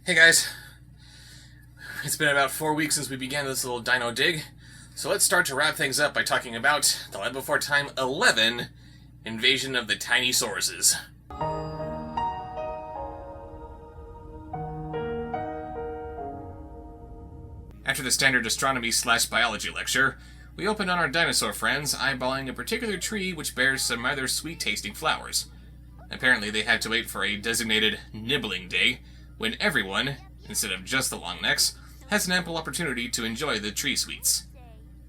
Hey guys, it's been about 4 weeks since we began this little dino dig, so let's start to wrap things up by talking about the Land Before Time 11, Invasion of the Tiny Sauruses. After the standard astronomy/biology lecture, we opened on our dinosaur friends eyeballing a particular tree which bears some rather sweet-tasting flowers. Apparently they had to wait for a designated nibbling day, when everyone, instead of just the longnecks, has an ample opportunity to enjoy the tree sweets.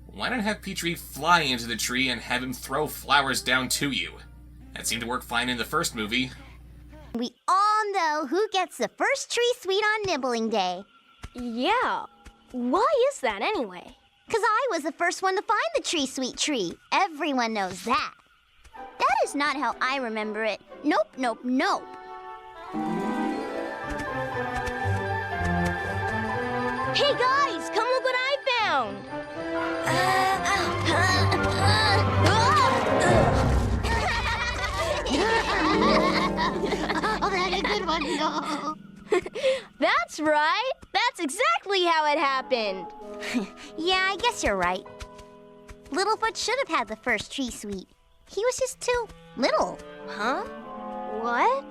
Why not have Petrie fly into the tree and have him throw flowers down to you? That seemed to work fine in the first movie. We all know who gets the first tree sweet on nibbling day. Yeah. Why is that anyway? 'Cause I was the first one to find the tree sweet tree. Everyone knows that. That is not how I remember it. Nope, nope, nope. Hey guys, come look what I found! Oh, that's a good one, no. That's right! That's exactly how it happened! Yeah, I guess you're right. Littlefoot should have had the first tree sweet. He was just too little. Huh? What?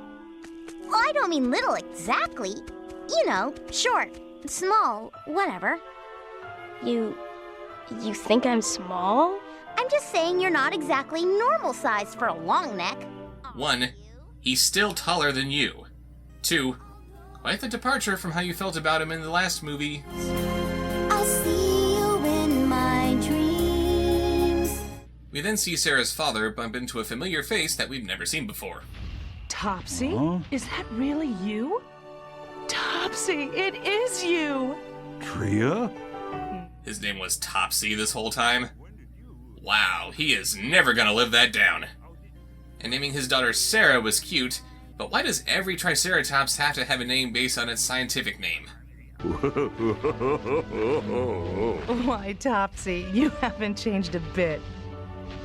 Well, I don't mean little exactly. You know, short, small, whatever. You think I'm small? I'm just saying you're not exactly normal size for a long neck. 1. He's still taller than you. 2. Quite the departure from how you felt about him in the last movie. I'll see you in my dreams. We then see Sarah's father bump into a familiar face that we've never seen before. Topsy? Huh? Is that really you? Topsy, it is you! Tria? His name was Topsy this whole time. Wow, he is never gonna live that down. And naming his daughter Sarah was cute, but why does every Triceratops have to have a name based on its scientific name? Why, Topsy, you haven't changed a bit.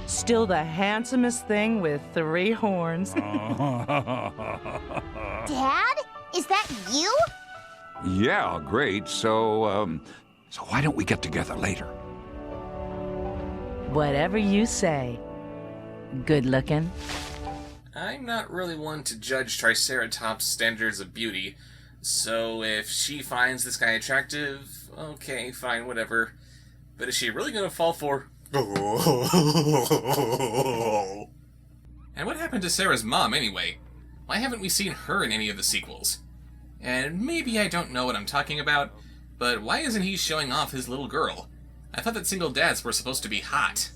Still the handsomest thing with 3 horns. Dad? Is that you? Yeah, great. So why don't we get together later? Whatever you say. Good looking. I'm not really one to judge Triceratops' standards of beauty, so if she finds this guy attractive, okay, fine, whatever. But is she really gonna fall for... And what happened to Sarah's mom, anyway? Why haven't we seen her in any of the sequels? And maybe I don't know what I'm talking about, but why isn't he showing off his little girl? I thought that single dads were supposed to be hot.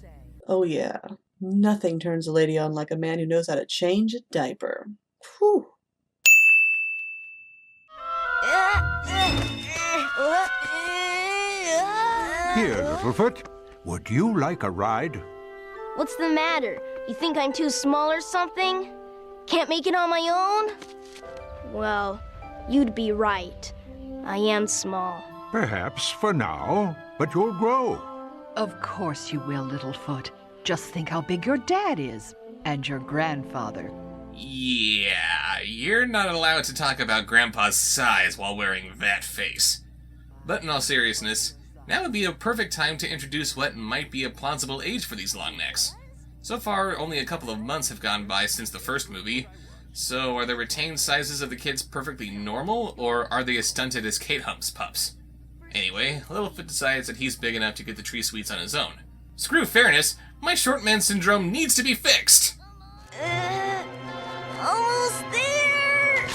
Oh yeah, nothing turns a lady on like a man who knows how to change a diaper. Whew. Here, Littlefoot. Would you like a ride? What's the matter? You think I'm too small or something? Can't make it on my own? Well, you'd be right. I am small. Perhaps for now, but you'll grow. Of course you will, Littlefoot. Just think how big your dad is, and your grandfather. Yeah, you're not allowed to talk about Grandpa's size while wearing that face. But in all seriousness, now would be a perfect time to introduce what might be a plausible age for these long necks. So far, only a couple of months have gone by since the first movie, so are the retained sizes of the kids perfectly normal, or are they as stunted as Kate Hump's pups? Anyway, Littlefoot decides that he's big enough to get the tree sweets on his own. Screw fairness, my short man syndrome needs to be fixed! Almost there!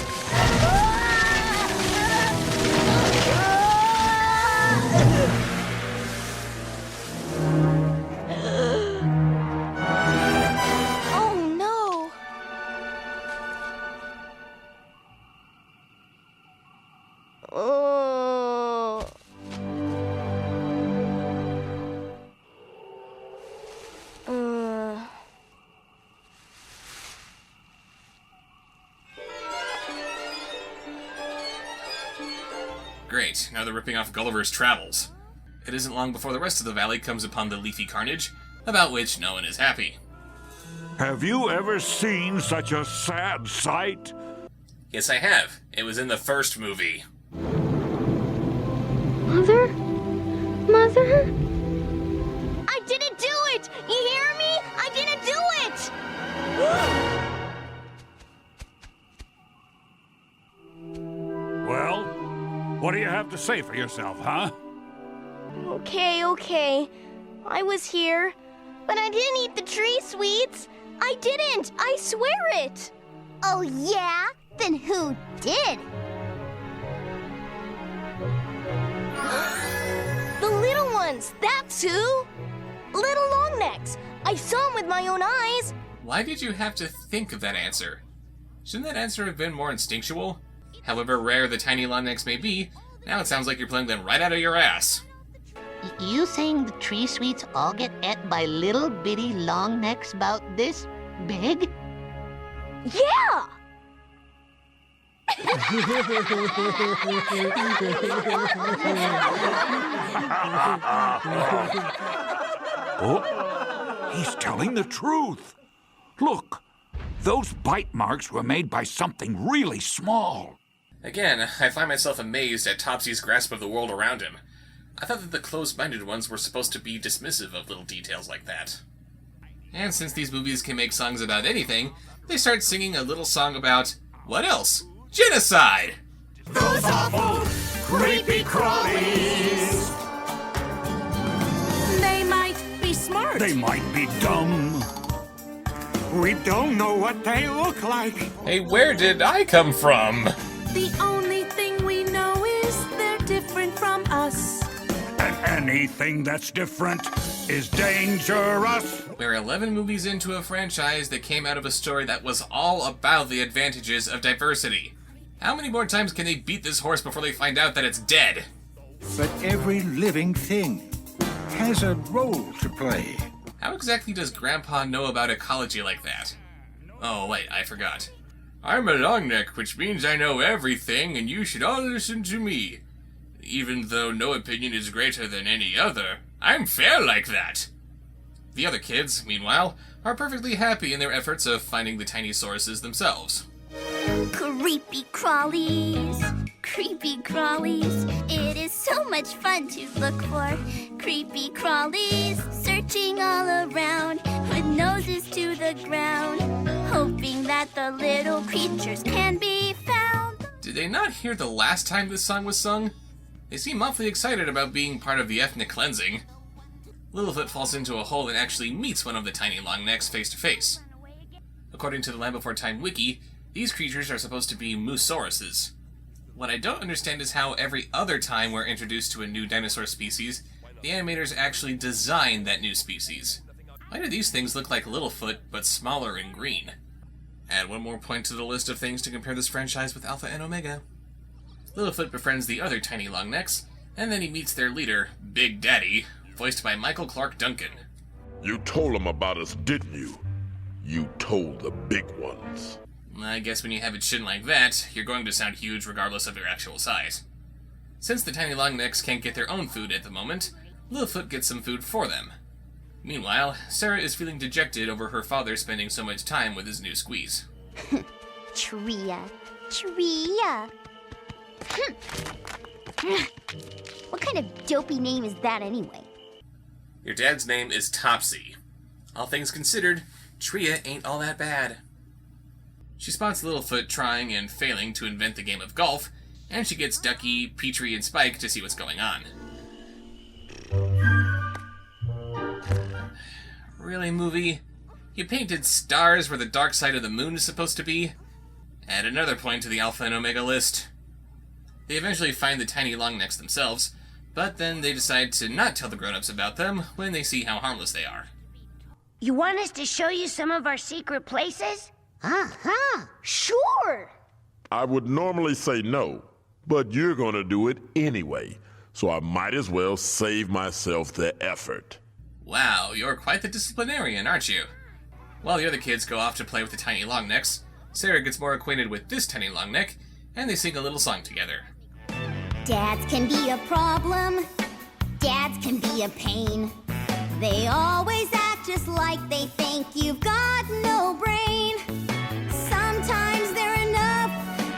Oh no! Oh. Great, now they're ripping off Gulliver's Travels. It isn't long before the rest of the valley comes upon the leafy carnage, about which no one is happy. Have you ever seen such a sad sight? Yes, I have. It was in the first movie. Mother? Mother? I didn't do it! You hear me? I didn't do it! Well, what do you have to say for yourself, huh? Okay. I was here, but I didn't eat the tree sweets. I didn't! I swear it! Oh, yeah? Then who did? The little ones! That's who! Little longnecks! I saw them with my own eyes! Why did you have to think of that answer? Shouldn't that answer have been more instinctual? However rare the tiny longnecks may be, now it sounds like you're pulling them right out of your ass. You saying the tree sweets all get ate by little bitty long necks about this big? Yeah! Oh, he's telling the truth. Look, those bite marks were made by something really small. Again, I find myself amazed at Topsy's grasp of the world around him. I thought that the closed-minded ones were supposed to be dismissive of little details like that. And since these movies can make songs about anything, they start singing a little song about, what else? Genocide! Those awful, creepy crawlies. They might be smart. They might be dumb. We don't know what they look like. Hey, where did I come from? The only thing we know is they're different from us. And anything that's different is dangerous. We're 11 movies into a franchise that came out of a story that was all about the advantages of diversity. How many more times can they beat this horse before they find out that it's dead? But every living thing has a role to play. How exactly does Grandpa know about ecology like that? Oh, wait, I forgot. I'm a longneck, which means I know everything, and you should all listen to me. Even though no opinion is greater than any other, I'm fair like that. The other kids, meanwhile, are perfectly happy in their efforts of finding the tiny sources themselves. Creepy crawlies, creepy crawlies. It is so much fun to look for creepy crawlies, searching all around with noses to the ground, hoping that the little creatures can be found. Did they not hear the last time this song was sung? They seem awfully excited about being part of the ethnic cleansing. Littlefoot falls into a hole and actually meets one of the tiny longnecks face to face. According to the Land Before Time wiki, these creatures are supposed to be moosauruses. What I don't understand is how every other time we're introduced to a new dinosaur species, the animators actually designed that new species. Why do these things look like Littlefoot, but smaller and green? Add one more point to the list of things to compare this franchise with Alpha and Omega. Littlefoot befriends the other tiny longnecks, and then he meets their leader, Big Daddy, voiced by Michael Clark Duncan. You told them about us, didn't you? You told the big ones. I guess when you have a chin like that, you're going to sound huge regardless of your actual size. Since the tiny longnecks can't get their own food at the moment, Littlefoot gets some food for them. Meanwhile, Sarah is feeling dejected over her father spending so much time with his new squeeze. Tria. What kind of dopey name is that anyway? Your dad's name is Topsy. All things considered, Tria ain't all that bad. She spots Littlefoot trying and failing to invent the game of golf, and she gets Ducky, Petrie, and Spike to see what's going on. Really, movie? You painted stars where the dark side of the moon is supposed to be? Add another point to the Alpha and Omega list. They eventually find the tiny longnecks themselves, but then they decide to not tell the grown-ups about them when they see how harmless they are. You want us to show you some of our secret places? Sure! I would normally say no, but you're gonna do it anyway, so I might as well save myself the effort. Wow, you're quite the disciplinarian, aren't you? While the other kids go off to play with the tiny longnecks, Sarah gets more acquainted with this tiny longneck, and they sing a little song together. Dads can be a problem. Dads can be a pain. They always act just like they think you've got no brain. Sometimes they're enough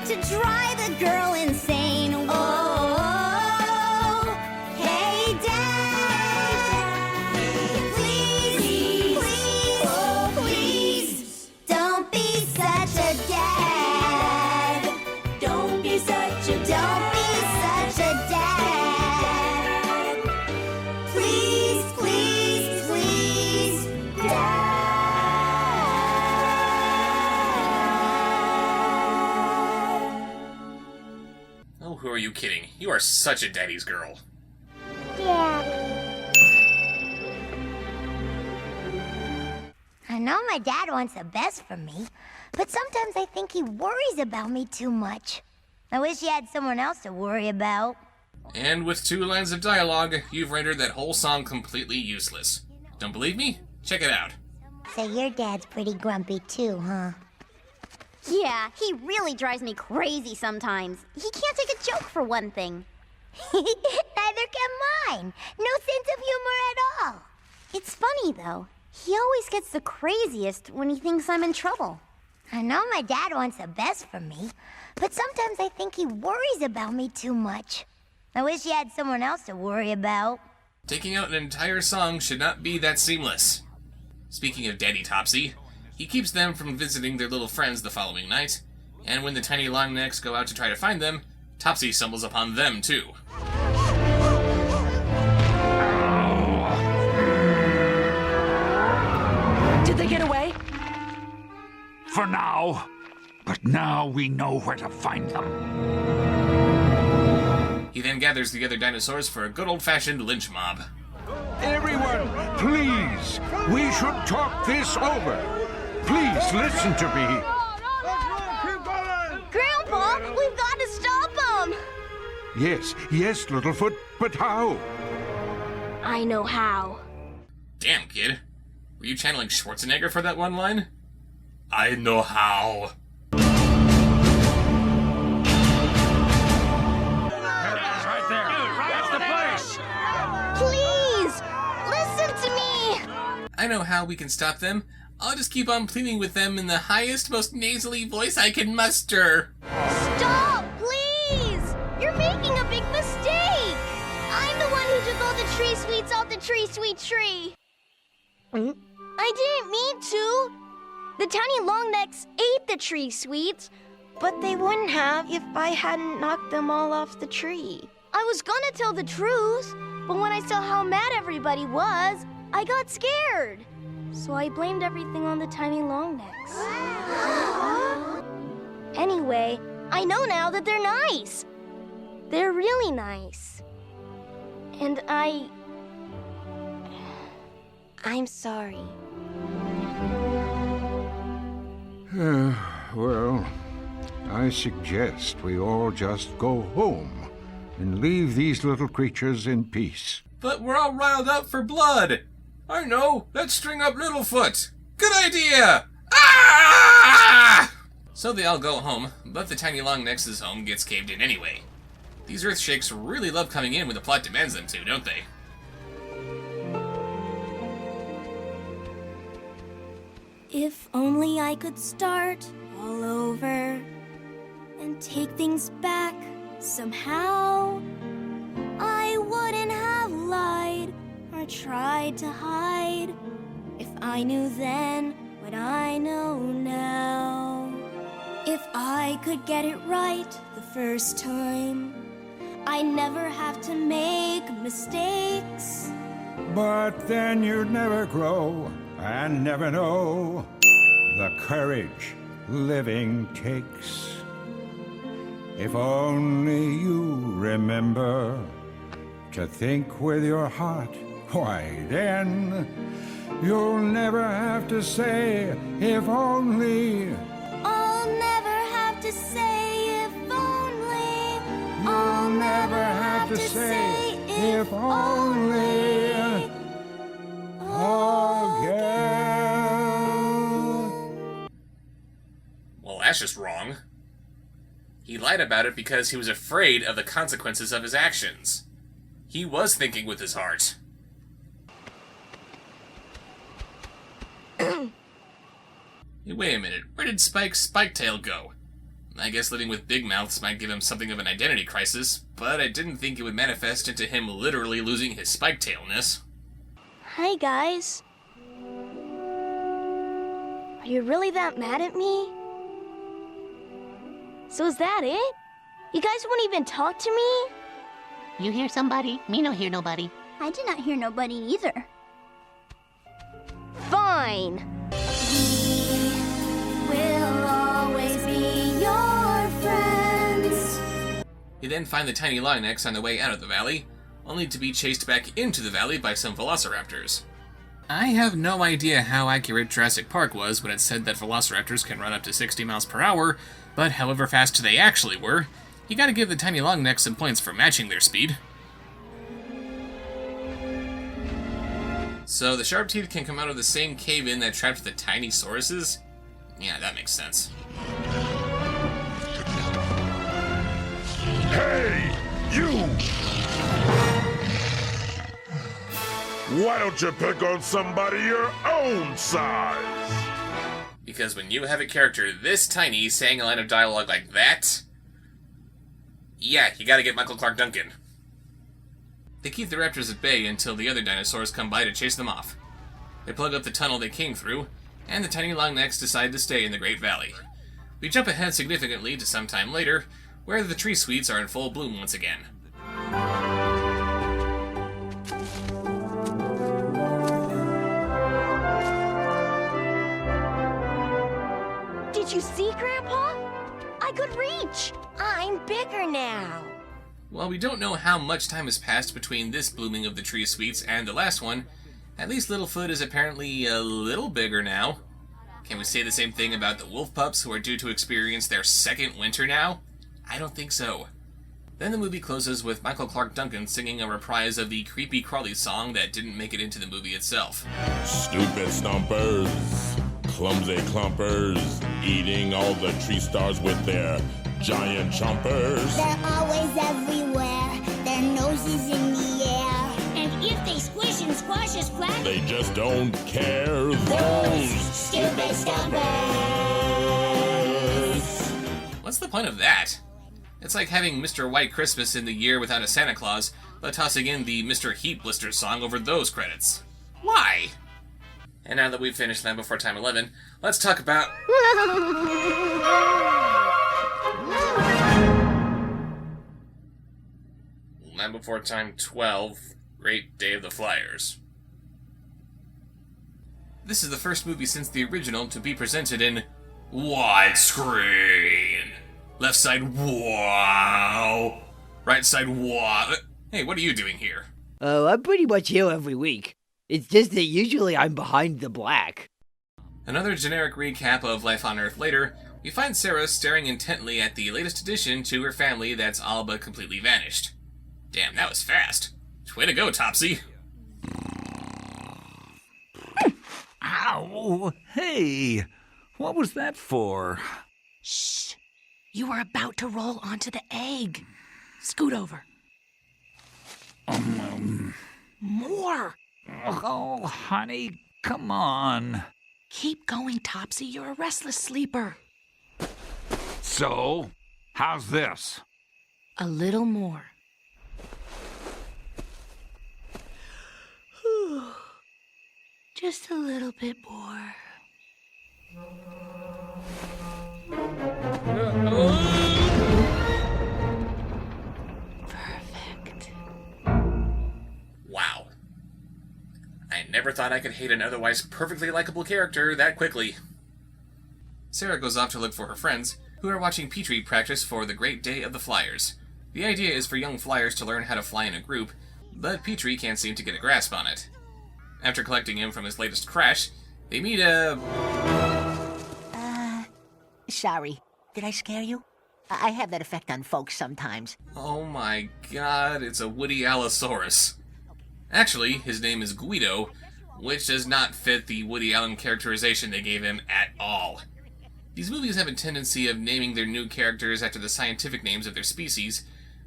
to drive a girl insane. Oh, you kidding? You are such a daddy's girl. Daddy. I know my dad wants the best for me, but sometimes I think he worries about me too much. I wish he had someone else to worry about. And with 2 lines of dialogue, you've rendered that whole song completely useless. Don't believe me? Check it out. So your dad's pretty grumpy too, huh? Yeah, he really drives me crazy sometimes. He can't take a joke for one thing. Neither can mine. No sense of humor at all. It's funny, though. He always gets the craziest when he thinks I'm in trouble. I know my dad wants the best for me, but sometimes I think he worries about me too much. I wish he had someone else to worry about. Taking out an entire song should not be that seamless. Speaking of Daddy Topsy, he keeps them from visiting their little friends the following night, and when the tiny longnecks go out to try to find them, Topsy stumbles upon them too. Did they get away? For now. But now we know where to find them. He then gathers the other dinosaurs for a good old-fashioned lynch mob. Everyone, please, we should talk this over. Please listen to me. Grandpa, we've got to stop them! Yes, Littlefoot, but how? I know how. Damn, kid. Were you channeling Schwarzenegger for that one line? I know how. Right there. That's the place. Please, listen to me! I know how we can stop them. I'll just keep on pleading with them in the highest, most nasally voice I can muster. Stop, please! You're making a big mistake! I'm the one who took all the tree sweets off the tree sweet tree. I didn't mean to. The tiny longnecks ate the tree sweets, but they wouldn't have if I hadn't knocked them all off the tree. I was gonna tell the truth, but when I saw how mad everybody was, I got scared. So I blamed everything on the tiny longnecks. Anyway, I know now that they're nice. They're really nice. And I'm sorry. Well, I suggest we all just go home and leave these little creatures in peace. But we're all riled up for blood. I know. Let's string up Littlefoot. Good idea. Ah! So they all go home, but the tiny longnecks' home gets caved in anyway. These Earthshakes really love coming in when the plot demands them to, don't they? If only I could start all over and take things back somehow, I wouldn't have lied or tried to hide if I knew then what I know now. If I could get it right the first time, I never have to make mistakes. But then you'd never grow and never know the courage living takes. If only you remember to think with your heart, why then you'll never have to say if only. I'll never have to say if only. I'll never have to say if only again. Well, that's just wrong. He lied about it because he was afraid of the consequences of his actions. He was thinking with his heart. Hey, wait a minute. Where did Spike's Spiketail go? I guess living with big mouths might give him something of an identity crisis, but I didn't think it would manifest into him literally losing his spiketailness. Hi, guys. Are you really that mad at me? So is that it? You guys won't even talk to me? You hear somebody? Me no hear nobody. I did not hear nobody either. Fine. We'll always be your friends. You then find the tiny longnecks on the way out of the valley, only to be chased back into the valley by some velociraptors. I have no idea how accurate Jurassic Park was when it said that velociraptors can run up to 60 miles per hour, but however fast they actually were, you gotta give the tiny longnecks some points for matching their speed. So the sharp teeth can come out of the same cave-in that trapped the tiny sauruses? Yeah, that makes sense. Hey, you! Why don't you pick on somebody your own size? Because when you have a character this tiny saying a line of dialogue like that, yeah, you gotta get Michael Clark Duncan. They keep the raptors at bay until the other dinosaurs come by to chase them off. They plug up the tunnel they came through, and the tiny longnecks decide to stay in the Great Valley. We jump ahead significantly to some time later, where the tree sweets are in full bloom once again. Did you see, Grandpa? I could reach. I'm bigger now. While we don't know how much time has passed between this blooming of the tree sweets and the last one, at least Littlefoot is apparently a little bigger now. Can we say the same thing about the wolf pups who are due to experience their second winter now? I don't think so. Then the movie closes with Michael Clark Duncan singing a reprise of the Creepy Crawly song that didn't make it into the movie itself. Stupid stompers, clumsy clumpers, eating all the tree stars with their giant chompers. They're always everywhere, their noses in the air. And if they squish and squash us flat, They just don't care. Those stupid stompers. What's the point of that? It's like having Mr. White Christmas in the Year Without a Santa Claus, but tossing in the Mr. Heat Blister song over those credits. Why? And now that we've finished Land Before Time 11, let's talk about... Land Before Time 12, Great Day of the Flyers. This is the first movie since the original to be presented in widescreen. Left side, wow. Right side, wow. Hey, what are you doing here? Oh, I'm pretty much here every week. It's just that usually I'm behind the black. Another generic recap of Life on Earth later, we find Sarah staring intently at the latest addition to her family that's all but completely vanished. Damn, that was fast. Way to go, Topsy. Ow! Hey! What was that for? Shh! You are about to roll onto the egg. Scoot over. More! Oh, honey, come on. Keep going, Topsy. You're a restless sleeper. So, how's this? A little more. Just a little bit more. Perfect. Wow. I never thought I could hate an otherwise perfectly likable character that quickly. Sarah goes off to look for her friends, who are watching Petrie practice for the Great Day of the Flyers. The idea is for young flyers to learn how to fly in a group, but Petrie can't seem to get a grasp on it. After collecting him from his latest crash, they meet a... Sorry. Did I scare you? I have that effect on folks sometimes. Oh my god, it's a Woody Allosaurus. Actually, his name is Guido, which does not fit the Woody Allen characterization they gave him at all. These movies have a tendency of naming their new characters after the scientific names of their species,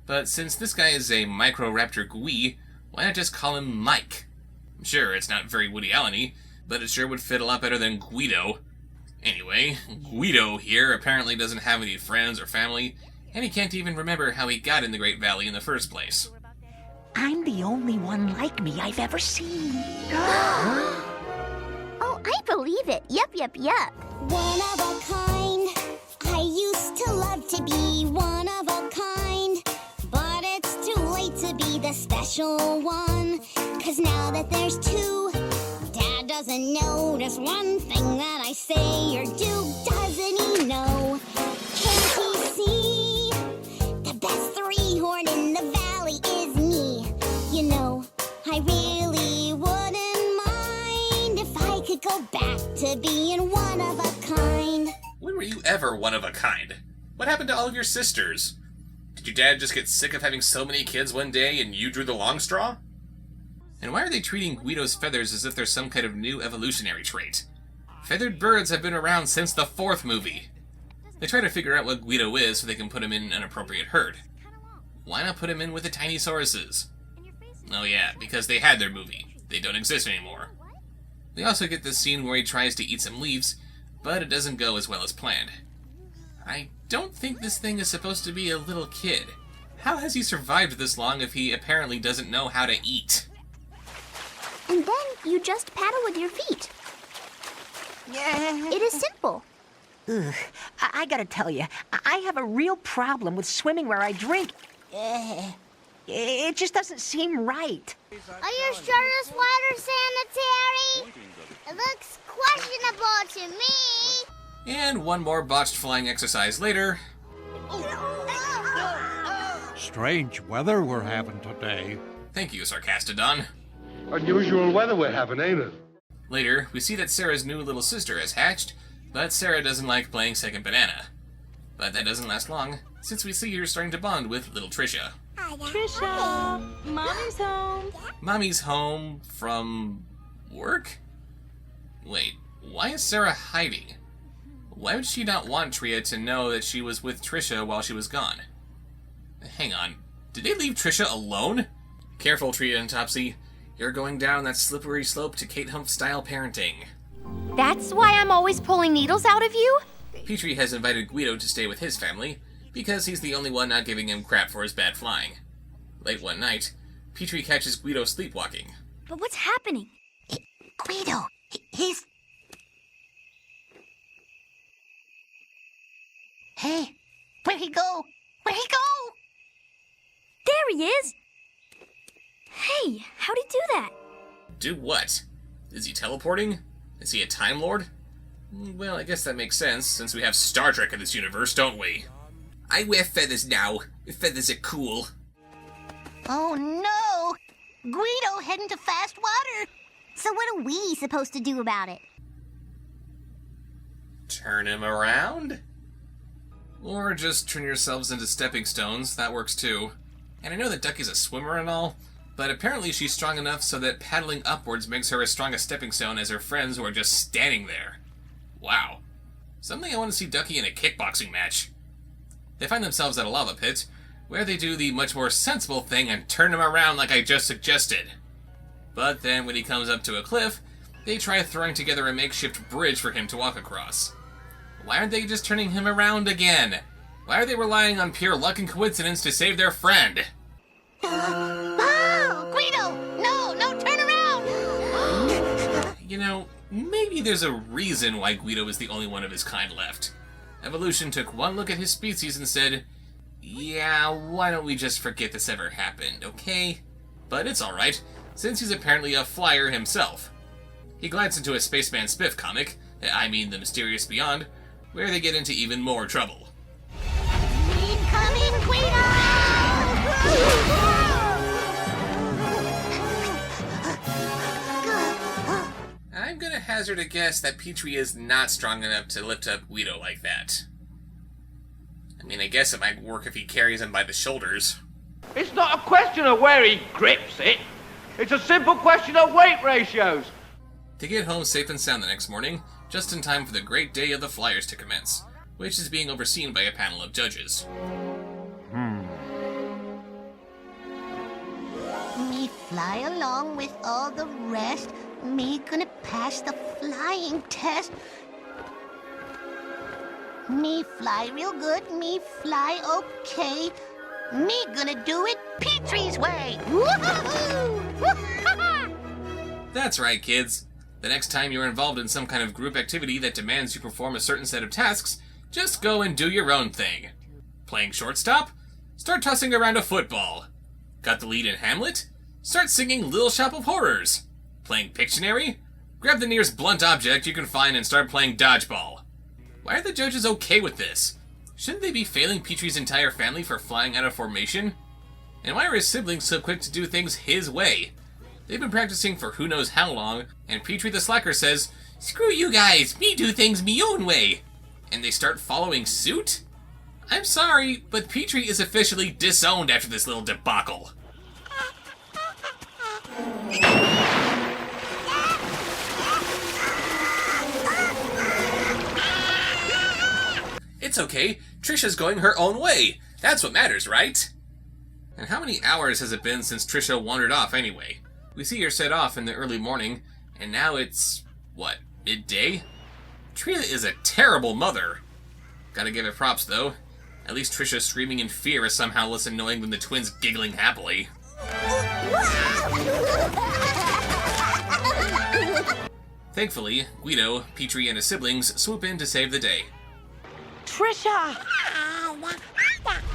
but since this guy is a Microraptor Gui, why not just call him Mike? Sure, it's not very Woody Allen-y, but it sure would fit a lot better than Guido. Anyway, Guido here apparently doesn't have any friends or family, and he can't even remember how he got in the Great Valley in the first place. I'm the only one like me I've ever seen. Oh, I believe it. Yep. One of a kind. I used to love to be one of a kind. But it's too late to be the special one. 'Cause now that there's two, Dad doesn't notice one thing that I say or do. Doesn't he know? Can't he see? The best three Fairy horn in the valley is me. You know, I really wouldn't mind if I could go back to being one of a kind. When were you ever one of a kind? What happened to all of your sisters? Did your dad just get sick of having so many kids one day and you drew the long straw? And why are they treating Guido's feathers as if they're some kind of new evolutionary trait? Feathered birds have been around since the 4th movie. They try to figure out what Guido is so they can put him in an appropriate herd. Why not put him in with the Tinysaurus's? Oh yeah, because they had their movie. They don't exist anymore. We also get this scene where he tries to eat some leaves, but it doesn't go as well as planned. I don't think this thing is supposed to be a little kid. How has he survived this long if he apparently doesn't know how to eat? And then you just paddle with your feet. Yeah. It is simple. Ugh, I gotta tell you, I have a real problem with swimming where I drink. It just doesn't seem right. Are you sure this water's sanitary? It looks questionable to me. And one more botched flying exercise later. Strange weather we're having today. Thank you, Sarcastodon. Unusual weather we're having, ain't it? Later, we see that Sarah's new little sister has hatched, but Sarah doesn't like playing second banana. But that doesn't last long, since we see her starting to bond with little Trisha. Trisha, Mommy's home. Mommy's home from work? Wait, why is Sarah hiding? Why would she not want Tria to know that she was with Trisha while she was gone? Hang on, did they leave Trisha alone? Careful, Tria and Topsy. You're going down that slippery slope to Kate Humph-style parenting. That's why I'm always pulling needles out of you? Petrie has invited Guido to stay with his family, because he's the only one not giving him crap for his bad flying. Late one night, Petrie catches Guido sleepwalking. But what's happening? Guido, he's... Hey, where'd he go? Where'd he go? There he is! Hey, how'd he do that? Do what? Is he teleporting? Is he a Time Lord? Well, I guess that makes sense, since we have Star Trek in this universe, don't we? I wear feathers now. Feathers are cool. Oh no! Guido heading to fast water! So what are we supposed to do about it? Turn him around? Or just turn yourselves into stepping stones, that works too. And I know that Ducky's a swimmer and all, but apparently she's strong enough so that paddling upwards makes her as strong a stepping stone as her friends who are just standing there. Wow. Suddenly I want to see Ducky in a kickboxing match. They find themselves at a lava pit, where they do the much more sensible thing and turn him around like I just suggested. But then when he comes up to a cliff, they try throwing together a makeshift bridge for him to walk across. Why aren't they just turning him around again? Why are they relying on pure luck and coincidence to save their friend? Oh, Guido! No, turn around! You know, maybe there's a reason why Guido is the only one of his kind left. Evolution took one look at his species and said, yeah, why don't we just forget this ever happened, okay? But it's alright, since he's apparently a flyer himself. He glides into a Spaceman Spiff comic, I mean The Mysterious Beyond, where they get into even more trouble. Incoming, Guido! I'm gonna hazard a guess that Petrie is not strong enough to lift up Guido like that. I mean, I guess it might work if he carries him by the shoulders. It's not a question of where he grips it. It's a simple question of weight ratios. They get home safe and sound the next morning, just in time for the great day of the Flyers to commence, which is being overseen by a panel of judges. Me fly along with all the rest. Me gonna pass the flying test. Me fly real good. Me fly okay. Me gonna do it Petrie's way. Woo-hoo-hoo! That's right, kids. The next time you're involved in some kind of group activity that demands you perform a certain set of tasks, just go and do your own thing. Playing shortstop? Start tossing around a football. Got the lead in Hamlet? Start singing Little Shop of Horrors. Playing Pictionary? Grab the nearest blunt object you can find and start playing dodgeball. Why are the judges okay with this? Shouldn't they be failing Petrie's entire family for flying out of formation? And why are his siblings so quick to do things his way? They've been practicing for who knows how long, and Petrie the slacker says, "Screw you guys, me do things me own way." And they start following suit? I'm sorry, but Petrie is officially disowned after this little debacle. It's okay, Trisha's going her own way. That's what matters, right? And how many hours has it been since Trisha wandered off anyway? We see her set off in the early morning, and now it's, what, midday? Trina is a terrible mother. Gotta give it props, though. At least Trisha screaming in fear is somehow less annoying than the twins giggling happily. Thankfully, Guido, Petrie, and his siblings swoop in to save the day. Trisha!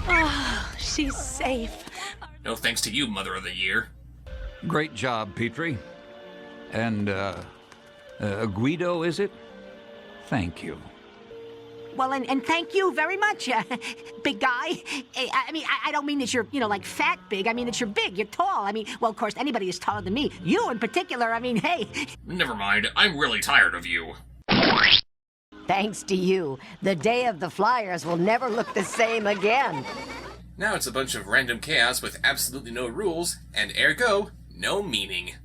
Oh, she's safe. No thanks to you, Mother of the Year. Great job, Petrie. And, Guido, is it? Thank you. Well, and thank you very much, big guy. I mean, I don't mean that you're, like fat big. I mean that you're big, you're tall. I mean, well, of course, anybody is taller than me. You in particular, I mean, hey. Never mind, I'm really tired of you. Thanks to you, the day of the Flyers will never look the same again. Now it's a bunch of random chaos with absolutely no rules, and ergo, no meaning.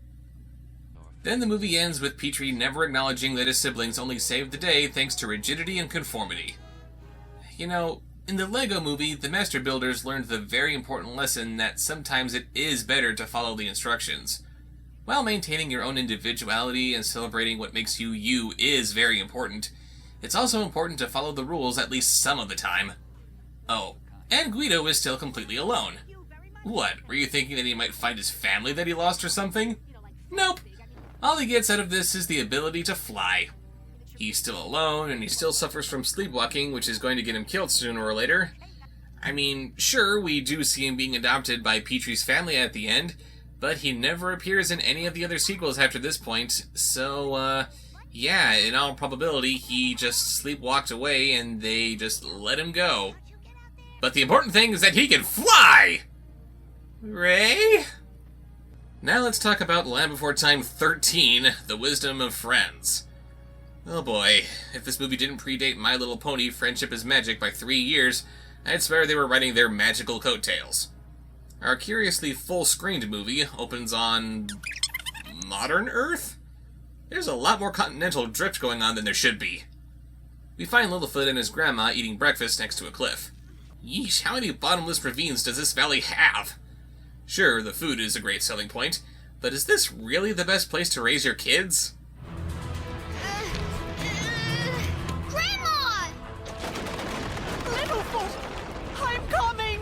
Then the movie ends with Petrie never acknowledging that his siblings only saved the day thanks to rigidity and conformity. You know, in the Lego movie, the Master Builders learned the very important lesson that sometimes it is better to follow the instructions. While maintaining your own individuality and celebrating what makes you you is very important, it's also important to follow the rules at least some of the time. Oh, and Guido is still completely alone. What, were you thinking that he might find his family that he lost or something? Nope. All he gets out of this is the ability to fly. He's still alone, and he still suffers from sleepwalking, which is going to get him killed sooner or later. I mean, sure, we do see him being adopted by Petrie's family at the end, but he never appears in any of the other sequels after this point, so, yeah, in all probability, he just sleepwalked away and they just let him go. But the important thing is that he can fly! Ray? Now let's talk about Land Before Time 13, The Wisdom of Friends. Oh boy, if this movie didn't predate My Little Pony Friendship is Magic by 3 years, I'd swear they were writing their magical coattails. Our curiously full-screened movie opens on modern Earth? There's a lot more continental drift going on than there should be. We find Littlefoot and his grandma eating breakfast next to a cliff. Yeesh, how many bottomless ravines does this valley have? Sure, the food is a great selling point, but is this really the best place to raise your kids? Grandma! Littlefoot, I'm coming!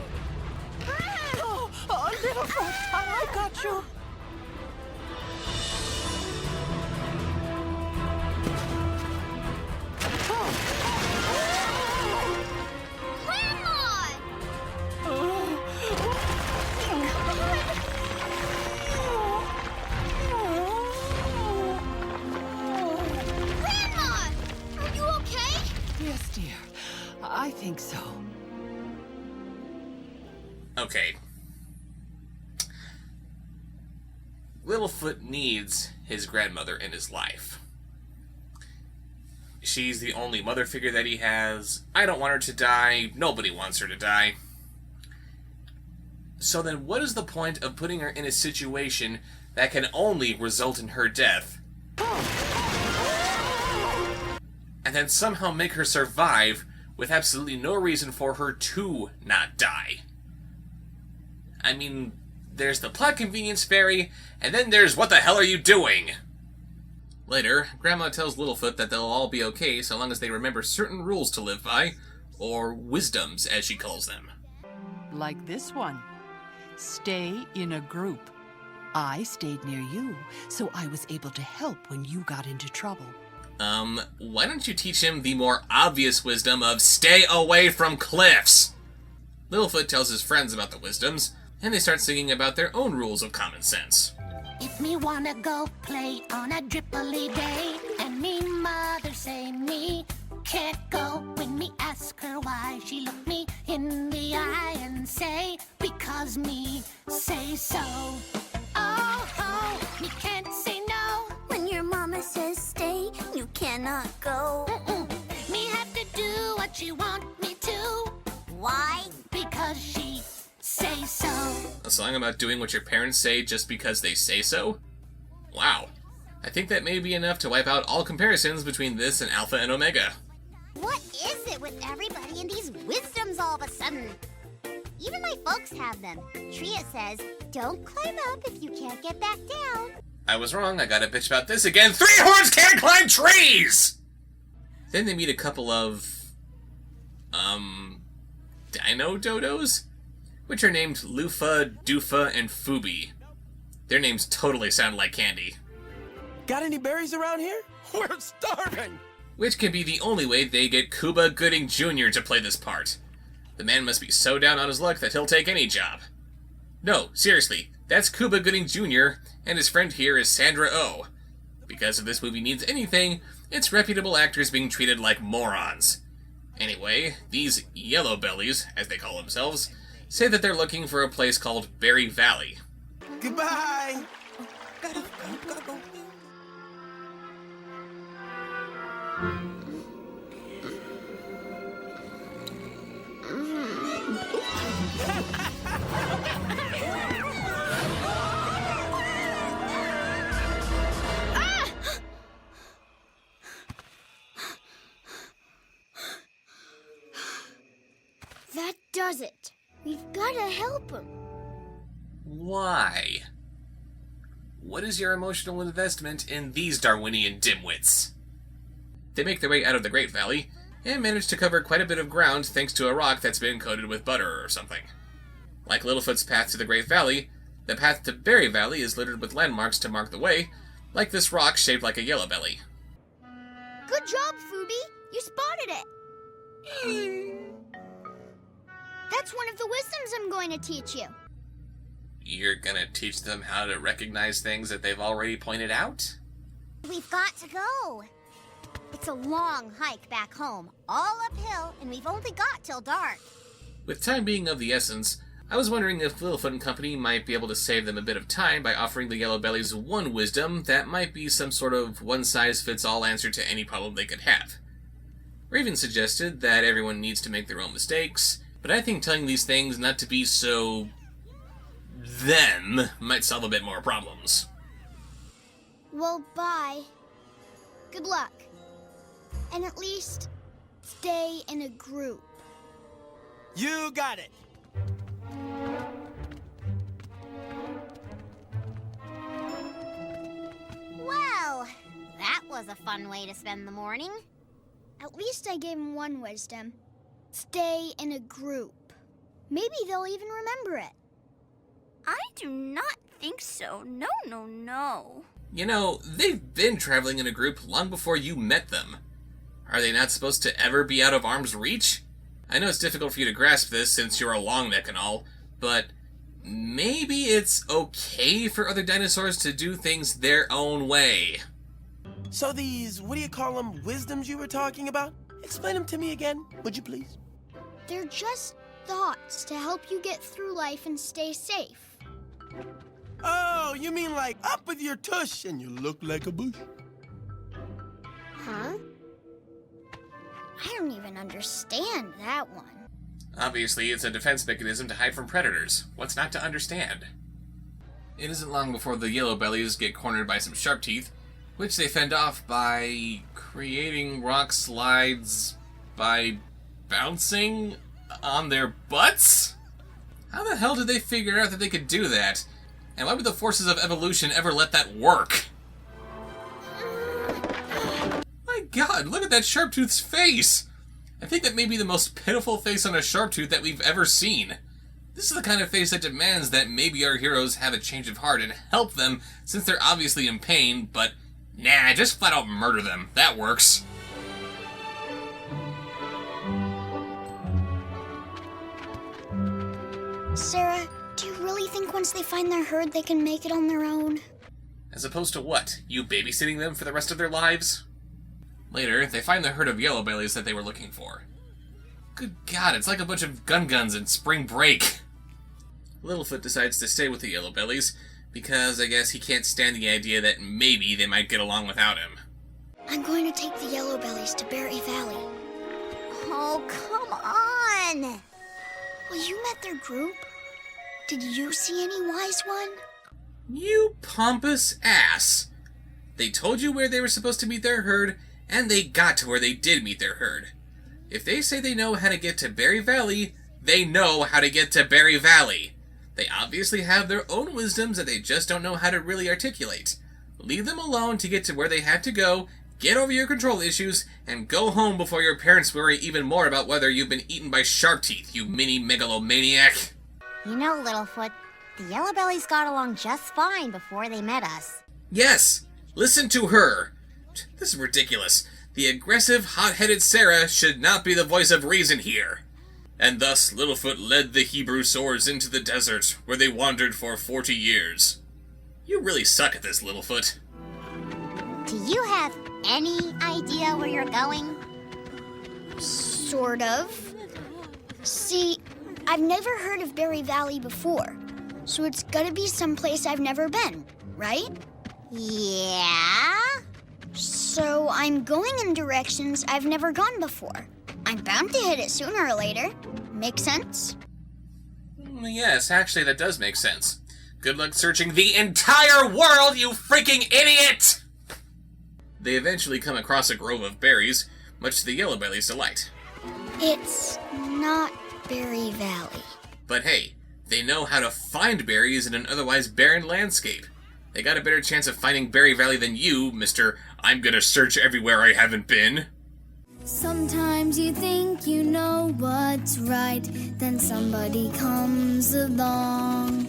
Oh, Littlefoot, I got you. I think so. Okay. Littlefoot needs his grandmother in his life. She's the only mother figure that he has. I don't want her to die. Nobody wants her to die. So then what is the point of putting her in a situation that can only result in her death? And then somehow make her survive with absolutely no reason for her to not die. I mean, there's the plot convenience fairy, and then there's what the hell are you doing? Later, Grandma tells Littlefoot that they'll all be okay so long as they remember certain rules to live by, or wisdoms as she calls them. Like this one. Stay in a group. I stayed near you, so I was able to help when you got into trouble. Why don't you teach him the more obvious wisdom of stay away from cliffs? Littlefoot tells his friends about the wisdoms, and they start singing about their own rules of common sense. If me wanna go play on a dripply day, and me mother say me can't go with me ask her why. She looked me in the eye and say, because me say so. Oh, me can't say no. When your mama says stay, you cannot go. Me have to do what she want me to. Why? Because she say so. A song about doing what your parents say just because they say so? Wow. I think that may be enough to wipe out all comparisons between this and Alpha and Omega. What is it with everybody and these wisdoms all of a sudden? Even my folks have them. Tria says, don't climb up if you can't get back down. I was wrong, I gotta bitch about this again. 3 horns can't climb trees! Then they meet a couple of... Dino Dodos? Which are named Lufa, Doofa, and Fubi. Their names totally sound like candy. Got any berries around here? We're starving! Which can be the only way they get Cuba Gooding Jr. to play this part. The man must be so down on his luck that he'll take any job. No, seriously, that's Cuba Gooding Jr., and his friend here is Sandra Oh. Because if this movie needs anything, it's reputable actors being treated like morons. Anyway, these yellow bellies, as they call themselves, say that they're looking for a place called Berry Valley. Goodbye! Gotta go. That does it. We've got to help him. Why? What is your emotional investment in these Darwinian dimwits? They make their way out of the Great Valley, and manage to cover quite a bit of ground thanks to a rock that's been coated with butter or something. Like Littlefoot's path to the Great Valley, the path to Berry Valley is littered with landmarks to mark the way, like this rock shaped like a yellow belly. Good job, Fubi. You spotted it. That's one of the wisdoms I'm going to teach you. You're gonna teach them how to recognize things that they've already pointed out? We've got to go. It's a long hike back home, all uphill, and we've only got till dark. With time being of the essence, I was wondering if Littlefoot and Company might be able to save them a bit of time by offering the Yellow Bellies one wisdom that might be some sort of one-size-fits-all answer to any problem they could have. Raven suggested that everyone needs to make their own mistakes, but I think telling these things not to be so... them might solve a bit more problems. Well, bye. Good luck. And at least stay in a group. You got it. Well, that was a fun way to spend the morning. At least I gave him one wisdom. Stay in a group. Maybe they'll even remember it. I do not think so. No. You know, they've been traveling in a group long before you met them. Are they not supposed to ever be out of arm's reach? I know it's difficult for you to grasp this since you're a long neck and all, but maybe it's okay for other dinosaurs to do things their own way. So these, what do you call them, wisdoms you were talking about? Explain them to me again, would you please? They're just thoughts to help you get through life and stay safe. Oh, you mean like up with your tush and you look like a bush? Huh? I don't even understand that one. Obviously, it's a defense mechanism to hide from predators. What's not to understand? It isn't long before the Yellow Bellies get cornered by some sharp teeth, which they fend off by creating rock slides by bouncing on their butts? How the hell did they figure out that they could do that? And why would the forces of evolution ever let that work? My god, look at that Sharptooth's face! I think that may be the most pitiful face on a Sharptooth that we've ever seen. This is the kind of face that demands that maybe our heroes have a change of heart and help them since they're obviously in pain, but nah, just flat out murder them. That works. Sarah, do you really think once they find their herd they can make it on their own? As opposed to what? You babysitting them for the rest of their lives? Later, they find the herd of yellow bellies that they were looking for. Good God, it's like a bunch of guns in spring break. Littlefoot decides to stay with the Yellow Bellies because I guess he can't stand the idea that maybe they might get along without him. I'm going to take the Yellow Bellies to Berry Valley. Oh, come on! Well, you met their group. Did you see any wise one? You pompous ass! They told you where they were supposed to meet their herd, and they got to where they did meet their herd. If they say they know how to get to Berry Valley, they know how to get to Berry Valley. They obviously have their own wisdoms that they just don't know how to really articulate. Leave them alone to get to where they have to go, get over your control issues, and go home before your parents worry even more about whether you've been eaten by shark teeth, you mini megalomaniac. You know, Littlefoot, the Yellow Bellies got along just fine before they met us. Yes! Listen to her! This is ridiculous. The aggressive, hot-headed Sarah should not be the voice of reason here. And thus Littlefoot led the Hebrew swords into the desert, where they wandered for 40 years. You really suck at this, Littlefoot. Do you have any idea where you're going? Sort of. See, I've never heard of Berry Valley before, so it's gotta be someplace I've never been, right? Yeah? So I'm going in directions I've never gone before. I'm bound to hit it sooner or later. Make sense? Yes, actually, that does make sense. Good luck searching the entire world, you freaking idiot! They eventually come across a grove of berries, much to the Yellow Bellies' delight. It's not Berry Valley. But hey, they know how to find berries in an otherwise barren landscape. They got a better chance of finding Berry Valley than you, Mr. I'm gonna search everywhere I haven't been. Sometimes you think you know what's right, then somebody comes along,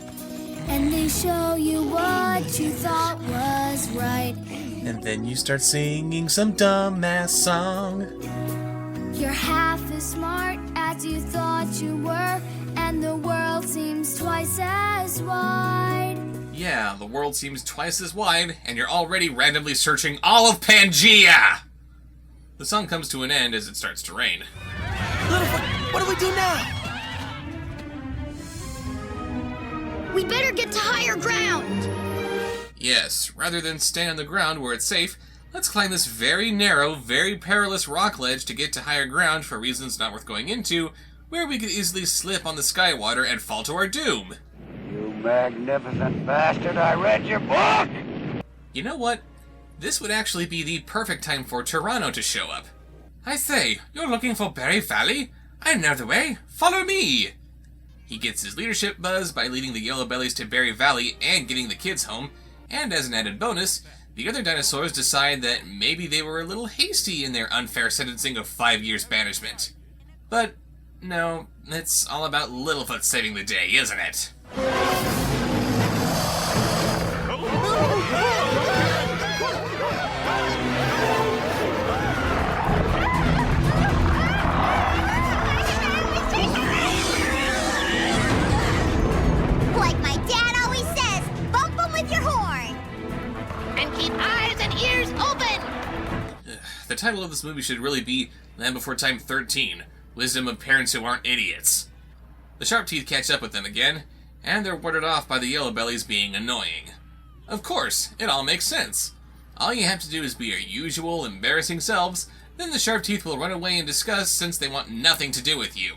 and they show you what you thought was right. And then you start singing some dumbass song. You're half as smart as you thought you were, and the world seems twice as wide. Yeah, the world seems twice as wide, and you're already randomly searching all of Pangea! The song comes to an end as it starts to rain. Littlefoot, what do we do now? We better get to higher ground! Yes, rather than stay on the ground where it's safe, let's climb this very narrow, very perilous rock ledge to get to higher ground for reasons not worth going into, where we could easily slip on the sky water and fall to our doom. You magnificent bastard, I read your book! You know what? This would actually be the perfect time for Toronto to show up. I say, you're looking for Berry Valley? I know the way. Follow me! He gets his leadership buzz by leading the Yellow Bellies to Berry Valley and getting the kids home, and as an added bonus, the other dinosaurs decide that maybe they were a little hasty in their unfair sentencing of 5 years banishment. But, no, it's all about Littlefoot saving the day, isn't it? Like my dad always says, bump them with your horn. And keep eyes and ears open! The title of this movie should really be Land Before Time 13, Wisdom of Parents Who Aren't Idiots. The sharp teeth catch up with them again, and they're warded off by the Yellow Bellies being annoying. Of course, it all makes sense. All you have to do is be your usual, embarrassing selves, then the sharp teeth will run away in disgust since they want nothing to do with you.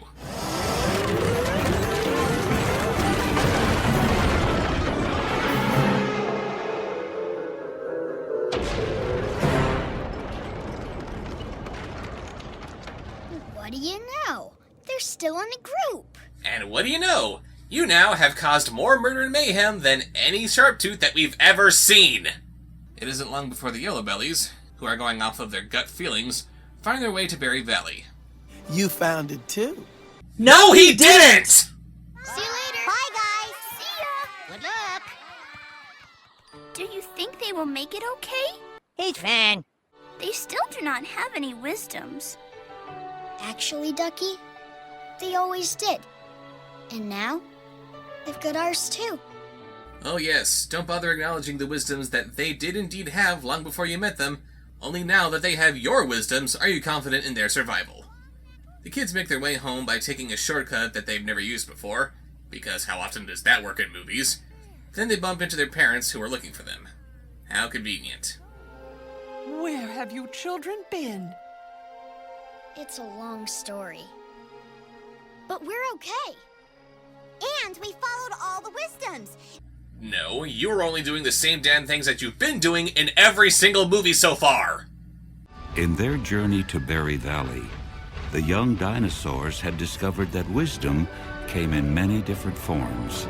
What do you know? They're still in a group. And what do you know? You now have caused more murder and mayhem than any sharp tooth that we've ever seen. It isn't long before the Yellow Bellies, who are going off of their gut feelings, find their way to Berry Valley. You found it too. No, he didn't! See you later. Bye, guys. See ya. Good luck. Do you think they will make it okay? He's fine. They still do not have any wisdoms. Actually, Ducky, they always did. And now, they've got ours too. Oh yes, don't bother acknowledging the wisdoms that they did indeed have long before you met them. Only now that they have your wisdoms are you confident in their survival. The kids make their way home by taking a shortcut that they've never used before, because how often does that work in movies? Then they bump into their parents who are looking for them. How convenient. Where have you children been? It's a long story. But we're okay. And we followed all the wisdoms. No, you're only doing the same damn things that you've been doing in every single movie so far! In their journey to Berry Valley, the young dinosaurs had discovered that wisdom came in many different forms.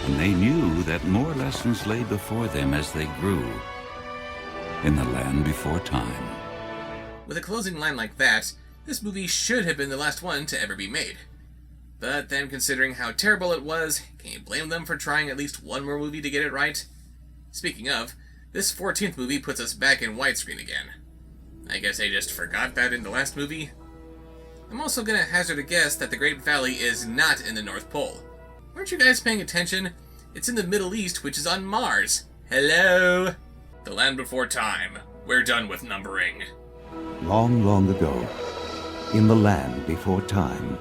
And they knew that more lessons lay before them as they grew in the land before time. With a closing line like that, this movie should have been the last one to ever be made. But then, considering how terrible it was, can you blame them for trying at least one more movie to get it right? Speaking of, this 14th movie puts us back in widescreen again. I guess I just forgot that in the last movie. I'm also gonna hazard a guess that the Great Valley is not in the North Pole. Weren't you guys paying attention? It's in the Middle East, which is on Mars. Hello? The land before time. We're done with numbering. Long, long ago, in the land before time,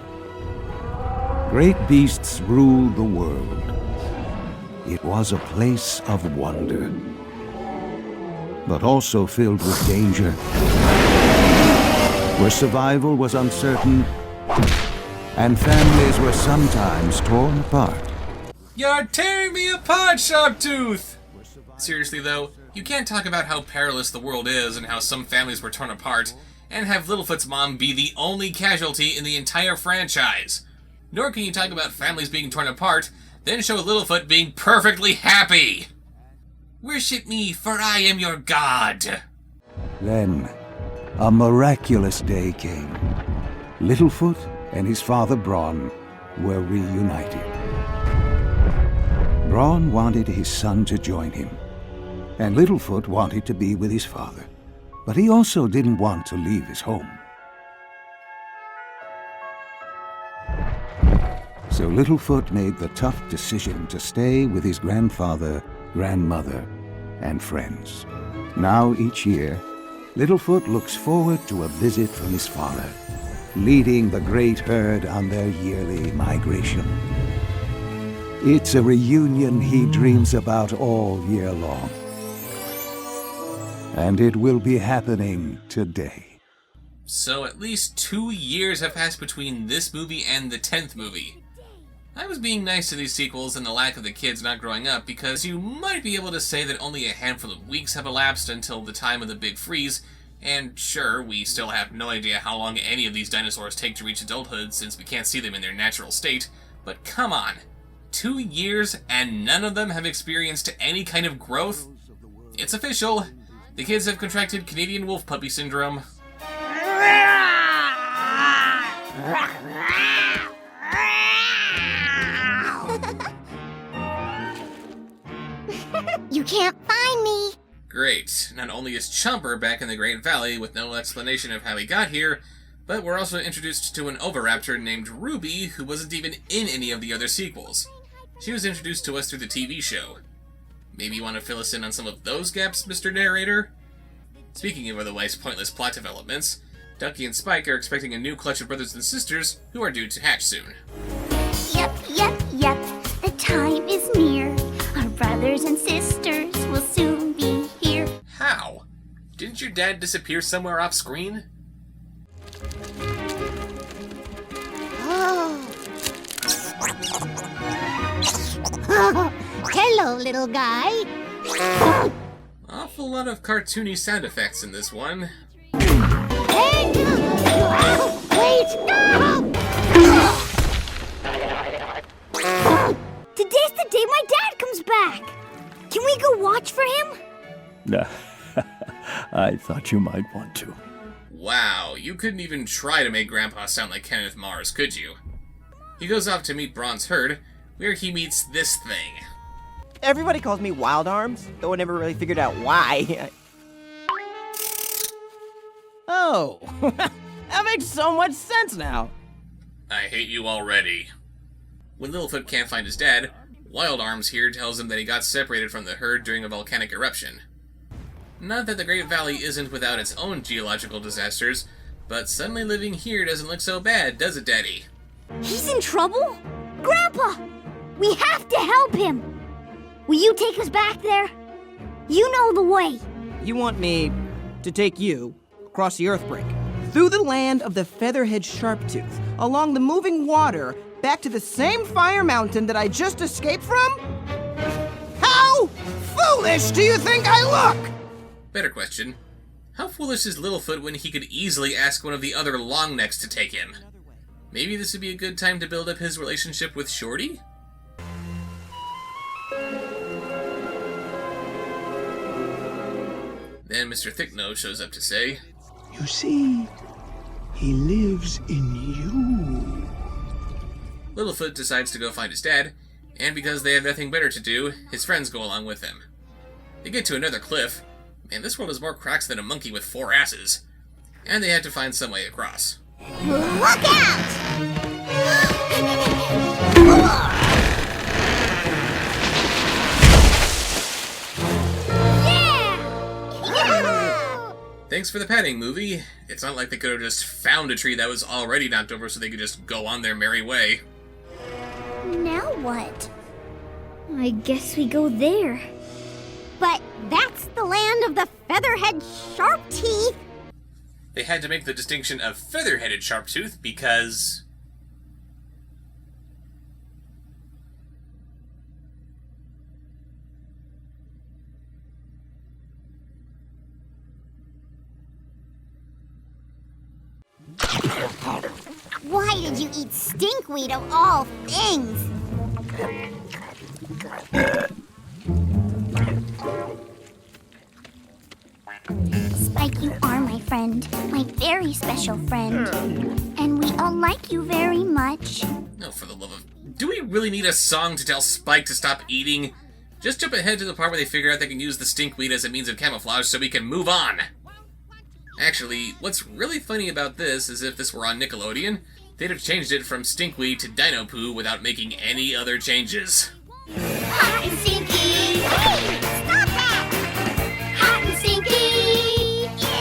great beasts ruled the world. It was a place of wonder, but also filled with danger, where survival was uncertain, and families were sometimes torn apart. You're tearing me apart, Sharptooth! Seriously though, you can't talk about how perilous the world is and how some families were torn apart, and have Littlefoot's mom be the only casualty in the entire franchise. Nor can you talk about families being torn apart, then show Littlefoot being perfectly happy! Worship me, for I am your god! Then, a miraculous day came. Littlefoot and his father Bronn were reunited. Bronn wanted his son to join him, and Littlefoot wanted to be with his father, but he also didn't want to leave his home. So Littlefoot made the tough decision to stay with his grandfather, grandmother, and friends. Now each year, Littlefoot looks forward to a visit from his father, leading the great herd on their yearly migration. It's a reunion he dreams about all year long. And it will be happening today. So at least 2 years have passed between this movie and the 10th movie. I was being nice to these sequels and the lack of the kids not growing up because you might be able to say that only a handful of weeks have elapsed until the time of the big freeze, and sure, we still have no idea how long any of these dinosaurs take to reach adulthood since we can't see them in their natural state, but come on. 2 years and none of them have experienced any kind of growth? It's official. The kids have contracted Canadian wolf puppy syndrome. You can't find me. Great. Not only is Chomper back in the Great Valley with no explanation of how he got here, but we're also introduced to an Oviraptor named Ruby who wasn't even in any of the other sequels. She was introduced to us through the TV show. Maybe you want to fill us in on some of those gaps, Mr. Narrator? Speaking of otherwise pointless plot developments, Ducky and Spike are expecting a new clutch of brothers and sisters who are due to hatch soon. Yep, the time is near. Our brothers and sisters will soon be here. How? Didn't your dad disappear somewhere off screen? Oh. Hello, little guy. Awful lot of cartoony sound effects in this one. Hey! Wait! Today's the day my dad comes back. Can we go watch for him? I thought you might want to. Wow, you couldn't even try to make Grandpa sound like Kenneth Mars, could you? He goes off to meet Bronn's herd, where he meets this thing. Everybody calls me Wild Arms, though I never really figured out why. Oh, that makes so much sense now. I hate you already. When Littlefoot can't find his dad, Wild Arms here tells him that he got separated from the herd during a volcanic eruption. Not that the Great Valley isn't without its own geological disasters, But suddenly living here doesn't look so bad, does it, Daddy? He's in trouble? Grandpa! We have to help him! Will you take us back there? You know the way. You want me to take you across the Earthbreak, through the land of the Featherhead Sharptooth, along the moving water, back to the same fire mountain that I just escaped from? How foolish do you think I look? Better question. How foolish is Littlefoot when he could easily ask one of the other Longnecks to take him? Maybe this would be a good time to build up his relationship with Shorty? Then Mr. Thicknose shows up to say, You see, he lives in you. Littlefoot decides to go find his dad, and because they have nothing better to do, his friends go along with him. They get to another cliff. Man, this world has more cracks than a monkey with 4 asses. And they had to find some way across. Look out! Thanks for the padding, movie. It's not like they could have just found a tree that was already knocked over so they could just go on their merry way. Now what? I guess we go there. But that's the land of the Featherhead Sharpteeth. They had to make the distinction of feather-headed Sharptooth because... Why did you eat stinkweed of all things? Spike, you are my friend. My very special friend. And we all like you very much. No, for the love of... Do we really need a song to tell Spike to stop eating? Just jump ahead to the part where they figure out they can use the stinkweed as a means of camouflage so we can move on. Actually, what's really funny about this is if this were on Nickelodeon, they'd have changed it from stinkweed to dino poo without making any other changes. Hot and stinky! Hey! Stop that! Hot and stinky! Ew!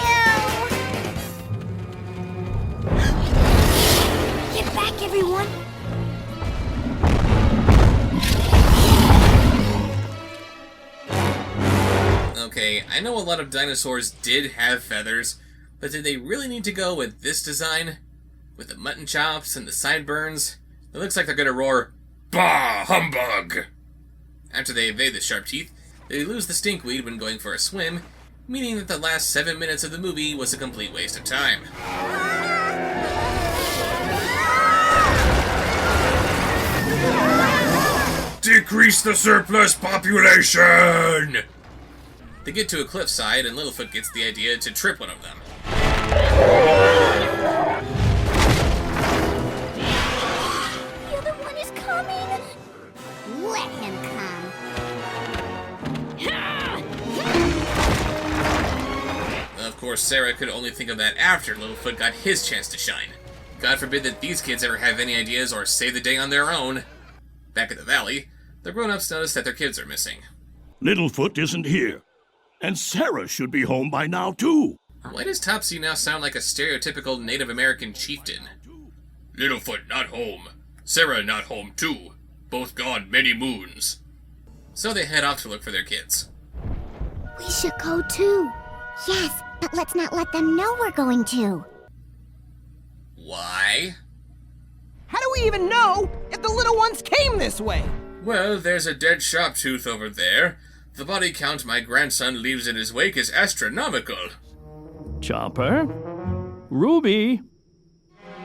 Get back, everyone! Okay, I know a lot of dinosaurs did have feathers, but did they really need to go with this design? With the mutton chops and the sideburns? It looks like they're gonna roar, "Bah, humbug!" After they evade the Sharpteeth, they lose the stinkweed when going for a swim, meaning that the last 7 minutes of the movie was a complete waste of time. Decrease the surplus population! They get to a cliffside, and Littlefoot gets the idea to trip one of them. The other one is coming! Let him come. Of course, Sarah could only think of that after Littlefoot got his chance to shine. God forbid that these kids ever have any ideas or save the day on their own. Back at the valley, the grown-ups notice that their kids are missing. Littlefoot isn't here. And Sarah should be home by now, too. Why does Topsy now sound like a stereotypical Native American chieftain? Littlefoot not home. Sarah not home, too. Both gone many moons. So they head off to look for their kids. We should go too. Yes, but let's not let them know we're going to. Why? How do we even know if the little ones came this way? Well, there's a dead Sharptooth over there. The body count my grandson leaves in his wake is astronomical. Chopper? Ruby?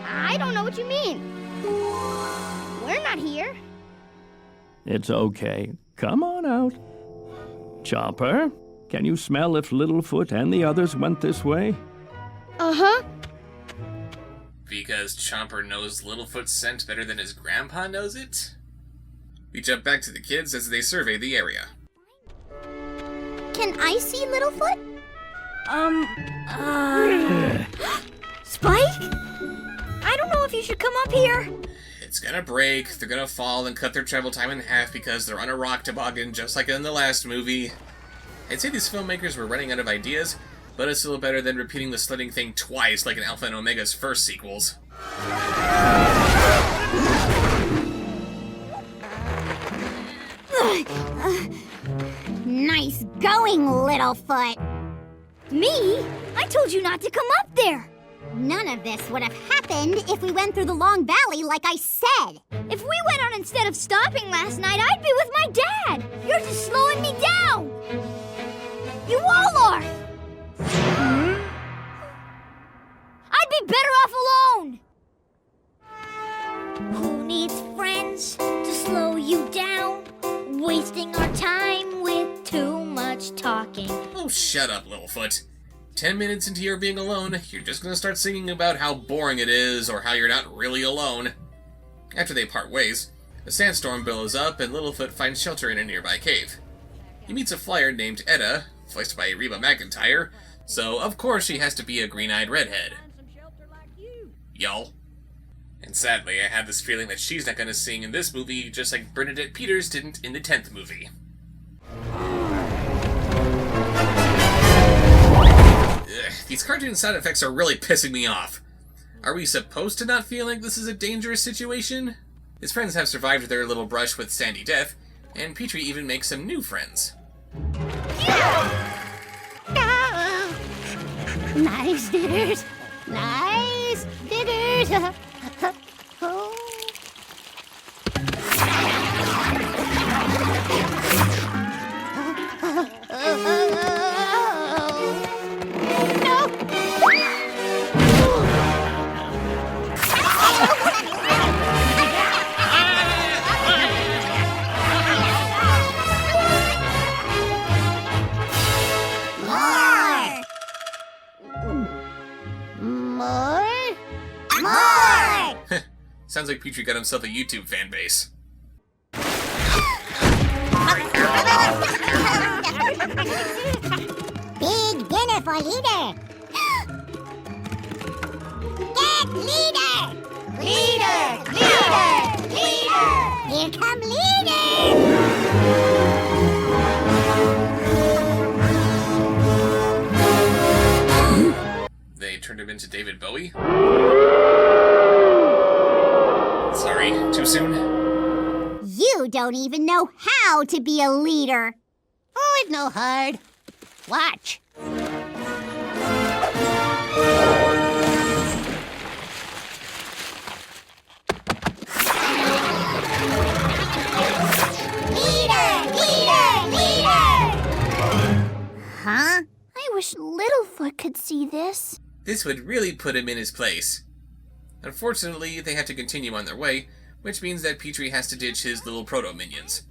I don't know what you mean. We're not here. It's okay. Come on out. Chopper, can you smell if Littlefoot and the others went this way? Uh-huh. Because Chomper knows Littlefoot's scent better than his grandpa knows it? We jump back to the kids as they survey the area. Can I see Littlefoot? Spike? I don't know if you should come up here. It's gonna break, they're gonna fall and cut their travel time in half because they're on a rock toboggan just like in the last movie. I'd say these filmmakers were running out of ideas, but it's still better than repeating the sledding thing twice like in Alpha and Omega's first sequels. Nice going, Littlefoot. Me? I told you not to come up there. None of this would have happened if we went through the long valley like I said. If we went on instead of stopping last night, I'd be with my dad. You're just slowing me down. You all are. I'd be better off alone. Who needs friends to slow you down? Wasting our time with too much talking. Oh, shut up, Littlefoot. 10 minutes into your being alone, you're just gonna start singing about how boring it is or how you're not really alone. After they part ways, a sandstorm billows up and Littlefoot finds shelter in a nearby cave. He meets a flyer named Etta, voiced by Reba McEntire, so of course she has to be a green-eyed redhead. Y'all. And sadly, I have this feeling that she's not gonna sing in this movie just like Bernadette Peters didn't in the 10th movie. Ugh, these cartoon sound effects are really pissing me off. Are we supposed to not feel like this is a dangerous situation? His friends have survived their little brush with Sandy Death, and Petrie even makes some new friends. Nice ditters. Nice ditters. Sounds like Petrie got himself a YouTube fan base. Big dinner for leader. Get leader. Leader. Leader. Leader. Here come leader. They turned him into David Bowie? Sorry, too soon? You don't even know how to be a leader. Oh, it's no hard. Watch. Huh? I wish Littlefoot could see this. This would really put him in his place. Unfortunately, they have to continue on their way, which means that Petrie has to ditch his little proto-minions.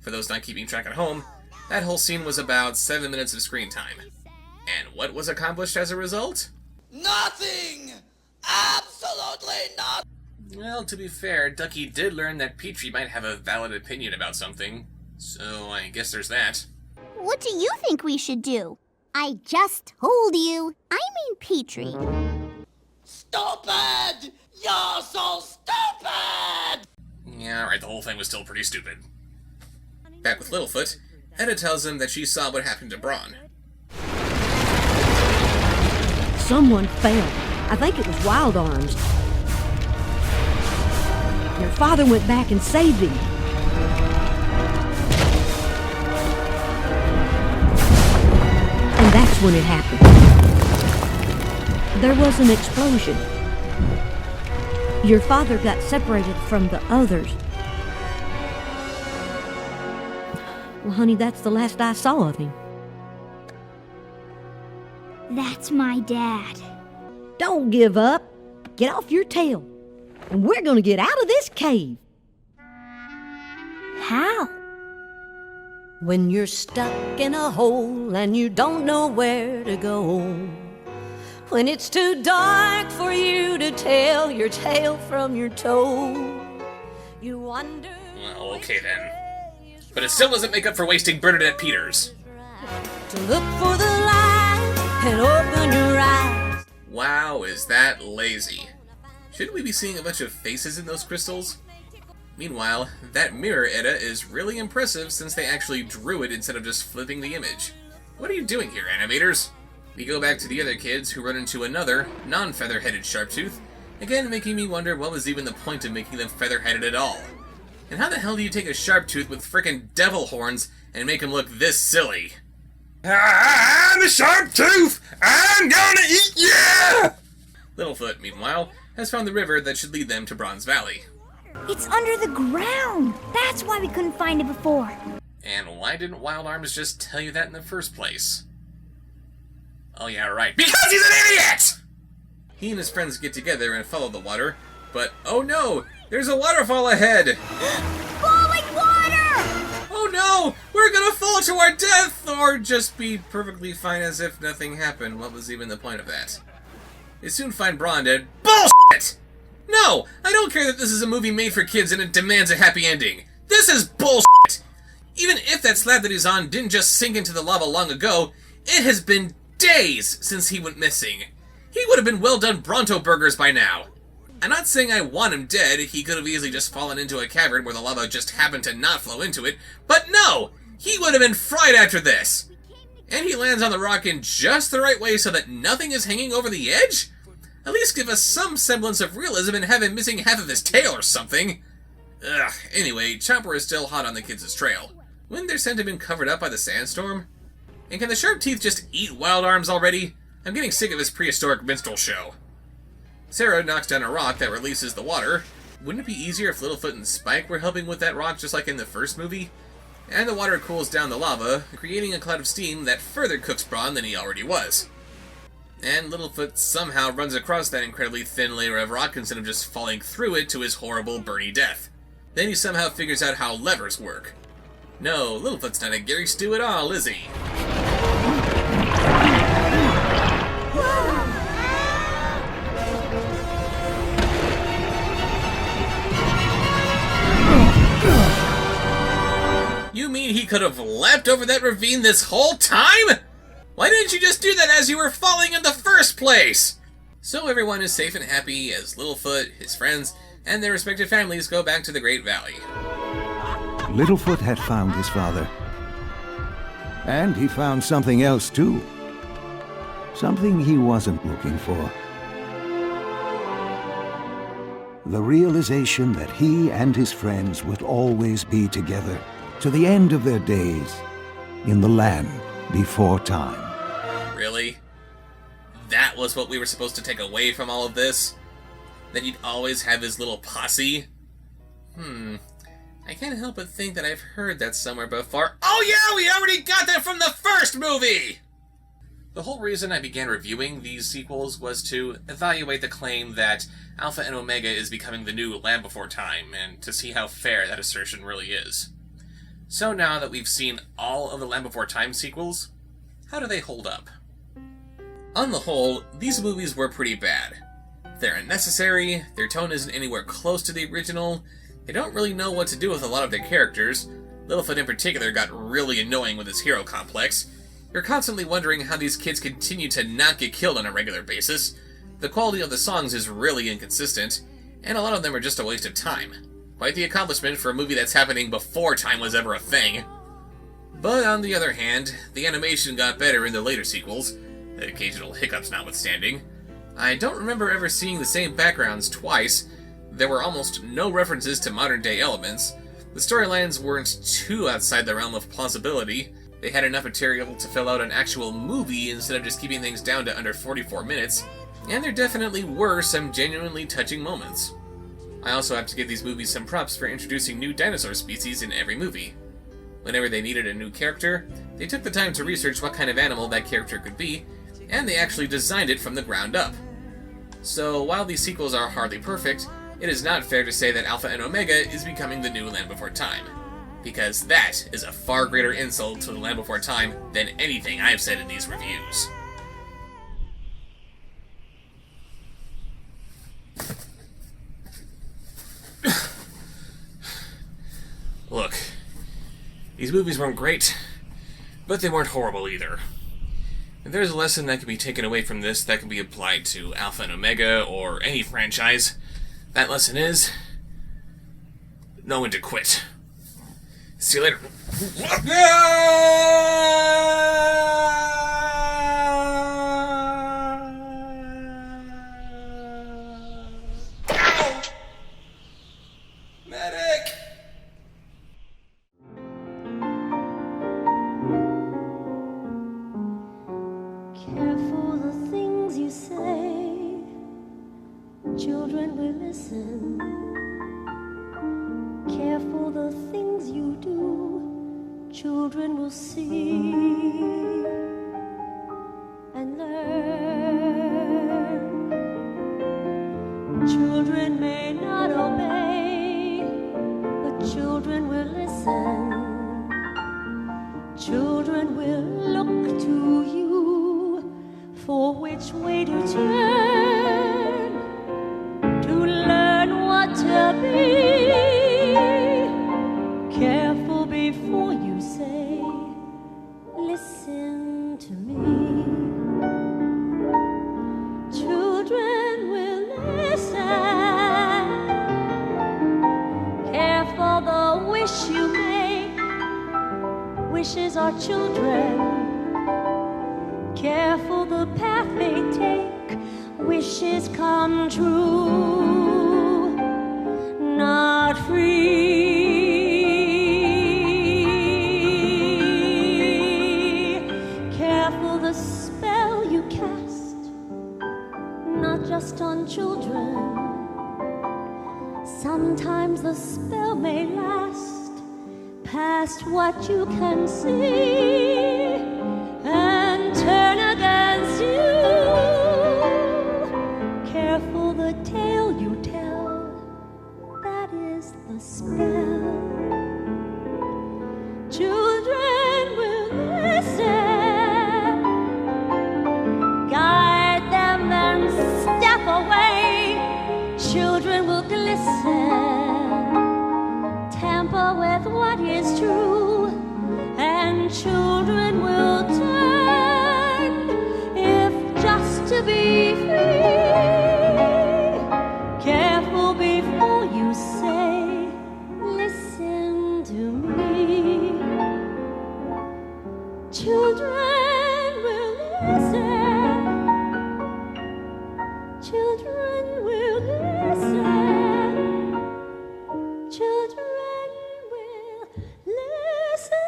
For those not keeping track at home, that whole scene was about 7 minutes of screen time. And what was accomplished as a result? Nothing! Absolutely nothing! Well, to be fair, Ducky did learn that Petrie might have a valid opinion about something, so I guess there's that. What do you think we should do? I just told you. I mean Petrie. Stupid! You're so stupid! Yeah, alright, the whole thing was still pretty stupid. Back with Littlefoot, Etta tells him that she saw what happened to Braun. Someone fell. I think it was Wild Arms. Your father went back and saved him. And that's when it happened. There was an explosion. Your father got separated from the others. Well, honey, that's the last I saw of him. That's my dad. Don't give up. Get off your tail. And we're gonna get out of this cave. How? When you're stuck in a hole and you don't know where to go. When it's too dark for you to tell your tale from your toe. You wonder... Well, okay then. But it still doesn't make up for wasting Bernadette Peters. To look for the light and open your eyes. Wow, is that lazy. Shouldn't we be seeing a bunch of faces in those crystals? Meanwhile, that mirror Etta is really impressive since they actually drew it instead of just flipping the image. What are you doing here, animators? We go back to the other kids who run into another, non-feather-headed Sharptooth, again making me wonder what was even the point of making them feather-headed at all. And how the hell do you take a Sharptooth with frickin' devil horns and make him look this silly? I'm a Sharptooth! I'm gonna eat ya! Littlefoot, meanwhile, has found the river that should lead them to Bronze Valley. It's under the ground! That's why we couldn't find it before. And why didn't Wild Arms just tell you that in the first place? Oh yeah, right. Because he's an idiot! He and his friends get together and follow the water, but oh no! There's a waterfall ahead! Falling water! Oh no! We're gonna fall to our death! Or just be perfectly fine as if nothing happened. What was even the point of that? They soon find Braun dead. Bullshit! No! I don't care that this is a movie made for kids and it demands a happy ending. This is bullshit! Even if that slab that he's on didn't just sink into the lava long ago, it has been days since he went missing. He would have been well-done Bronto burgers by now. I'm not saying I want him dead. He could have easily just fallen into a cavern where the lava just happened to not flow into it. But no! He would have been fried after this! And he lands on the rock in just the right way so that nothing is hanging over the edge? At least give us some semblance of realism and have him missing half of his tail or something. Ugh, anyway, Chopper is still hot on the kids' trail. Wouldn't their scent have been covered up by the sandstorm? And can the Sharp Teeth just eat Wild Arms already? I'm getting sick of his prehistoric minstrel show. Sarah knocks down a rock that releases the water. Wouldn't it be easier if Littlefoot and Spike were helping with that rock just like in the first movie? And the water cools down the lava, creating a cloud of steam that further cooks Braun than he already was. And Littlefoot somehow runs across that incredibly thin layer of rock instead of just falling through it to his horrible burny death. Then he somehow figures out how levers work. No, Littlefoot's not a Gary Stew at all, is he? You mean he could have leapt over that ravine this whole time? Why didn't you just do that as you were falling in the first place? So everyone is safe and happy as Littlefoot, his friends, and their respective families go back to the Great Valley. Littlefoot had found his father. And he found something else, too. Something he wasn't looking for. The realization that he and his friends would always be together to the end of their days in the land before time. Really? That was what we were supposed to take away from all of this? That he'd always have his little posse? I can't help but think that I've heard that somewhere before. Oh yeah, we already got that from the first movie! The whole reason I began reviewing these sequels was to evaluate the claim that Alpha and Omega is becoming the new Land Before Time, and to see how fair that assertion really is. So now that we've seen all of the Land Before Time sequels, how do they hold up? On the whole, these movies were pretty bad. They're unnecessary, their tone isn't anywhere close to the original, they don't really know what to do with a lot of their characters. Littlefoot in particular got really annoying with his hero complex. You're constantly wondering how these kids continue to not get killed on a regular basis. The quality of the songs is really inconsistent, and a lot of them are just a waste of time. Quite the accomplishment for a movie that's happening before time was ever a thing. But on the other hand, the animation got better in the later sequels, the occasional hiccups notwithstanding. I don't remember ever seeing the same backgrounds twice. There were almost no references to modern-day elements. The storylines weren't too outside the realm of plausibility. They had enough material to fill out an actual movie instead of just keeping things down to under 44 minutes. And there definitely were some genuinely touching moments. I also have to give these movies some props for introducing new dinosaur species in every movie. Whenever they needed a new character, they took the time to research what kind of animal that character could be, and they actually designed it from the ground up. So while these sequels are hardly perfect, it is not fair to say that Alpha and Omega is becoming the new Land Before Time, because that is a far greater insult to the Land Before Time than anything I've said in these reviews. Look, these movies weren't great, but they weren't horrible either. If there's a lesson that can be taken away from this that can be applied to Alpha and Omega or any franchise, that lesson is know when to quit. See you later. No! children will see and learn. Children may not obey, but children will listen. Children will look to you for which way to turn, to learn what to be. Careful before you say, listen to me. Children will listen. Careful the wish you make. Wishes are children. Careful the path they take. Wishes come true, not free. Careful the spell you cast, not just on children. Sometimes the spell may last past what you can see and turn against you. Careful the tale you tell, that is the spell. Children will listen. Guide them and step away. Children will glisten. Tamper with what is true, and children will turn if just to be free. Careful before you say, listen to me. Children will listen. Children will listen. Children will listen.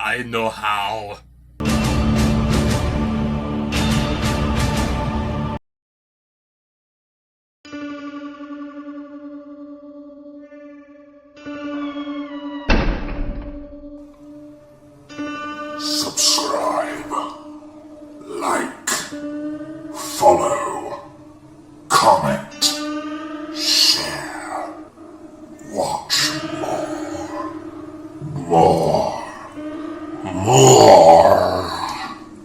I know how. Subscribe, like, follow, comment, share, watch more.